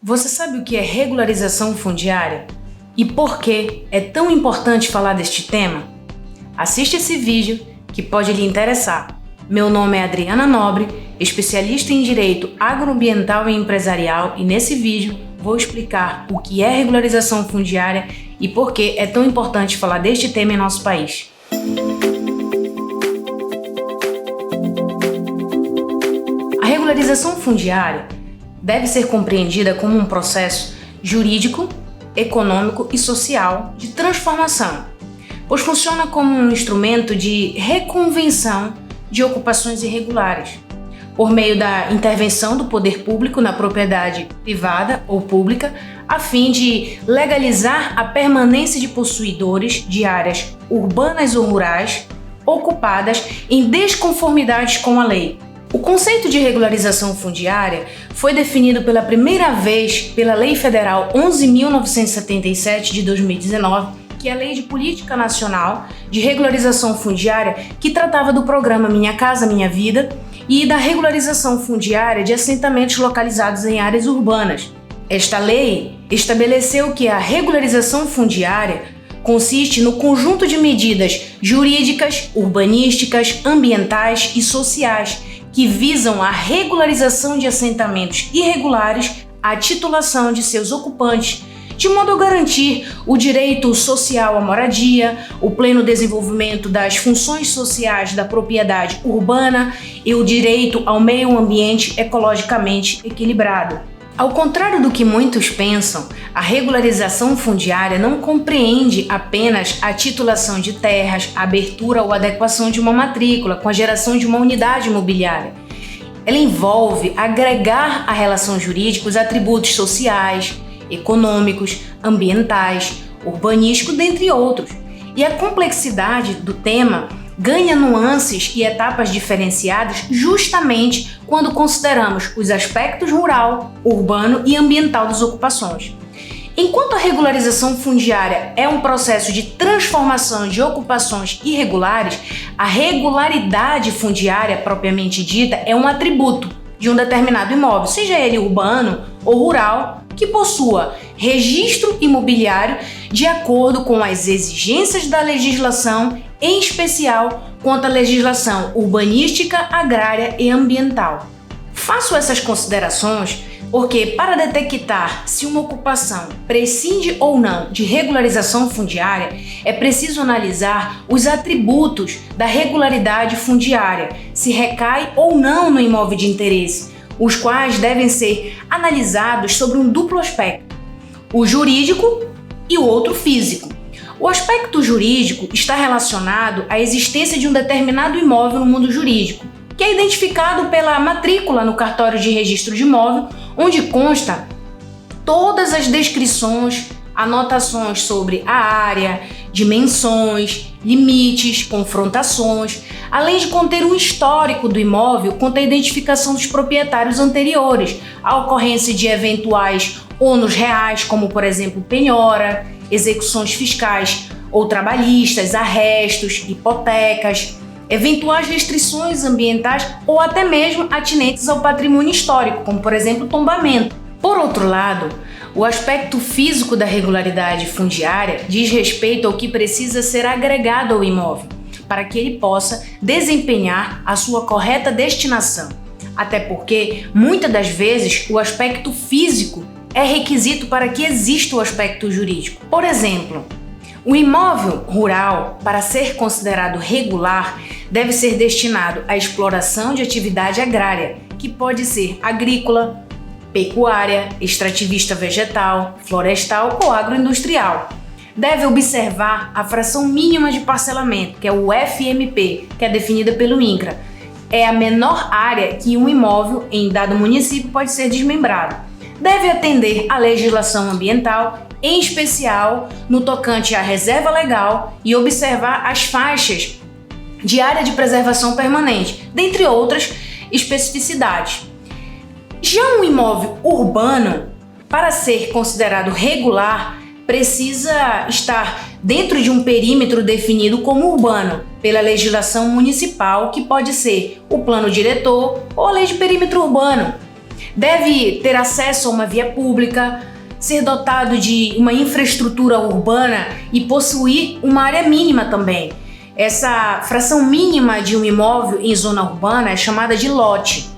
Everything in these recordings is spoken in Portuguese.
Você sabe o que é regularização fundiária? E por que é tão importante falar deste tema? Assiste esse vídeo que pode lhe interessar. Meu nome é Adriana Nobre, especialista em Direito Agroambiental e Empresarial, e nesse vídeo vou explicar o que é regularização fundiária e por que é tão importante falar deste tema em nosso país. A regularização fundiária deve ser compreendida como um processo jurídico, econômico e social de transformação, pois funciona como um instrumento de reconvenção de ocupações irregulares, por meio da intervenção do poder público na propriedade privada ou pública, a fim de legalizar a permanência de possuidores de áreas urbanas ou rurais ocupadas em desconformidades com a lei. O conceito de regularização fundiária foi definido pela primeira vez pela Lei Federal 11.977 de 2019, que é a Lei de Política Nacional de Regularização Fundiária, que tratava do programa Minha Casa Minha Vida e da regularização fundiária de assentamentos localizados em áreas urbanas. Esta lei estabeleceu que a regularização fundiária consiste no conjunto de medidas jurídicas, urbanísticas, ambientais e sociais que visam a regularização de assentamentos irregulares à titulação de seus ocupantes, de modo a garantir o direito social à moradia, o pleno desenvolvimento das funções sociais da propriedade urbana e o direito ao meio ambiente ecologicamente equilibrado. Ao contrário do que muitos pensam, a regularização fundiária não compreende apenas a titulação de terras, a abertura ou adequação de uma matrícula com a geração de uma unidade imobiliária. Ela envolve agregar à relação jurídica os atributos sociais, econômicos, ambientais, urbanísticos, dentre outros. E a complexidade do tema ganha nuances e etapas diferenciadas justamente quando consideramos os aspectos rural, urbano e ambiental das ocupações. Enquanto a regularização fundiária é um processo de transformação de ocupações irregulares, a regularidade fundiária propriamente dita é um atributo de um determinado imóvel, seja ele urbano ou rural, que possua registro imobiliário de acordo com as exigências da legislação, em especial quanto à legislação urbanística, agrária e ambiental. Faço essas considerações porque, para detectar se uma ocupação prescinde ou não de regularização fundiária, é preciso analisar os atributos da regularidade fundiária, se recai ou não no imóvel de interesse, os quais devem ser analisados sobre um duplo aspecto, o jurídico e o outro físico. O aspecto jurídico está relacionado à existência de um determinado imóvel no mundo jurídico, que é identificado pela matrícula no cartório de registro de imóvel, onde consta todas as descrições, anotações sobre a área, dimensões, limites, confrontações, além de conter um histórico do imóvel quanto à identificação dos proprietários anteriores, a ocorrência de eventuais ônus reais, como por exemplo penhora, execuções fiscais ou trabalhistas, arrestos, hipotecas, eventuais restrições ambientais ou até mesmo atinentes ao patrimônio histórico, como por exemplo tombamento. Por outro lado, o aspecto físico da regularidade fundiária diz respeito ao que precisa ser agregado ao imóvel, para que ele possa desempenhar a sua correta destinação. Até porque, muitas das vezes, o aspecto físico é requisito para que exista o aspecto jurídico. Por exemplo, o imóvel rural, para ser considerado regular, deve ser destinado à exploração de atividade agrária, que pode ser agrícola, pecuária, extrativista vegetal, florestal ou agroindustrial. Deve observar a fração mínima de parcelamento, que é o FMP, que é definida pelo INCRA. É a menor área que um imóvel em dado município pode ser desmembrado. Deve atender à legislação ambiental, em especial no tocante à reserva legal, e observar as faixas de área de preservação permanente, dentre outras especificidades. Já um imóvel urbano, para ser considerado regular, precisa estar dentro de um perímetro definido como urbano pela legislação municipal, que pode ser o plano diretor ou a lei de perímetro urbano. Deve ter acesso a uma via pública, ser dotado de uma infraestrutura urbana e possuir uma área mínima também. Essa fração mínima de um imóvel em zona urbana é chamada de lote.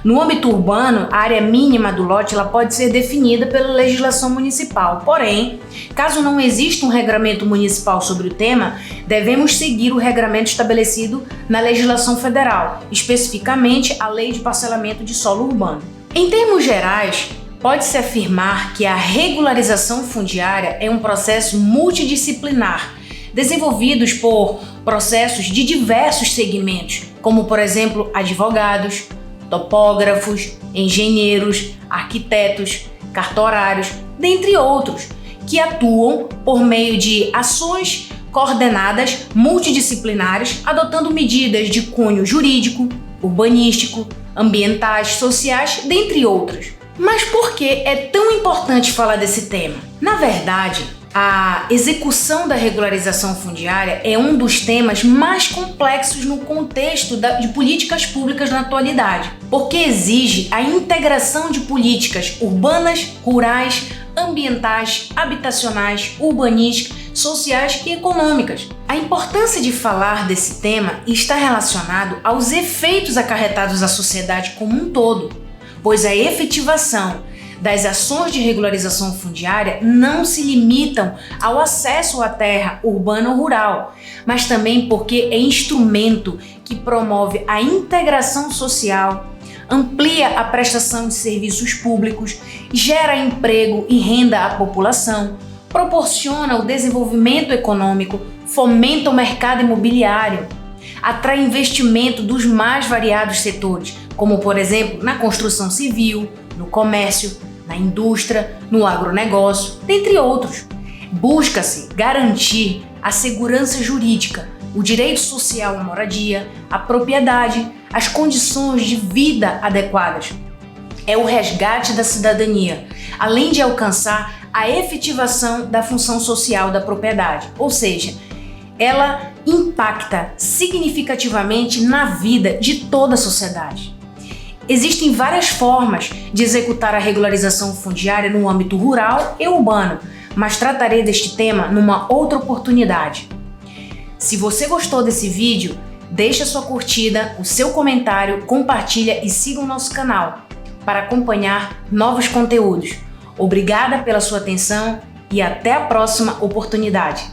No âmbito urbano, a área mínima do lote ela pode ser definida pela legislação municipal. Porém, caso não exista um regramento municipal sobre o tema, devemos seguir o regramento estabelecido na legislação federal, especificamente a Lei de Parcelamento de Solo Urbano. Em termos gerais, pode-se afirmar que a regularização fundiária é um processo multidisciplinar, desenvolvidos por processos de diversos segmentos, como, por exemplo, advogados, topógrafos, engenheiros, arquitetos, cartorários, dentre outros, que atuam por meio de ações coordenadas multidisciplinares, adotando medidas de cunho jurídico, urbanístico, ambientais, sociais, dentre outros. Mas por que é tão importante falar desse tema? Na verdade, a execução da regularização fundiária é um dos temas mais complexos no contexto de políticas públicas na atualidade, porque exige a integração de políticas urbanas, rurais, ambientais, habitacionais, urbanísticas, sociais e econômicas. A importância de falar desse tema está relacionado aos efeitos acarretados à sociedade como um todo, pois a efetivação das ações de regularização fundiária não se limitam ao acesso à terra urbana ou rural, mas também porque é instrumento que promove a integração social, amplia a prestação de serviços públicos, gera emprego e renda à população, proporciona o desenvolvimento econômico, fomenta o mercado imobiliário, atrai investimento dos mais variados setores, como por exemplo na construção civil, no comércio, na indústria, no agronegócio, dentre outros. Busca-se garantir a segurança jurídica, o direito social à moradia, à propriedade, as condições de vida adequadas. É o resgate da cidadania, além de alcançar a efetivação da função social da propriedade, ou seja, ela impacta significativamente na vida de toda a sociedade. Existem várias formas de executar a regularização fundiária no âmbito rural e urbano, mas tratarei deste tema numa outra oportunidade. Se você gostou desse vídeo, deixe a sua curtida, o seu comentário, compartilha e siga o nosso canal para acompanhar novos conteúdos. Obrigada pela sua atenção e até a próxima oportunidade.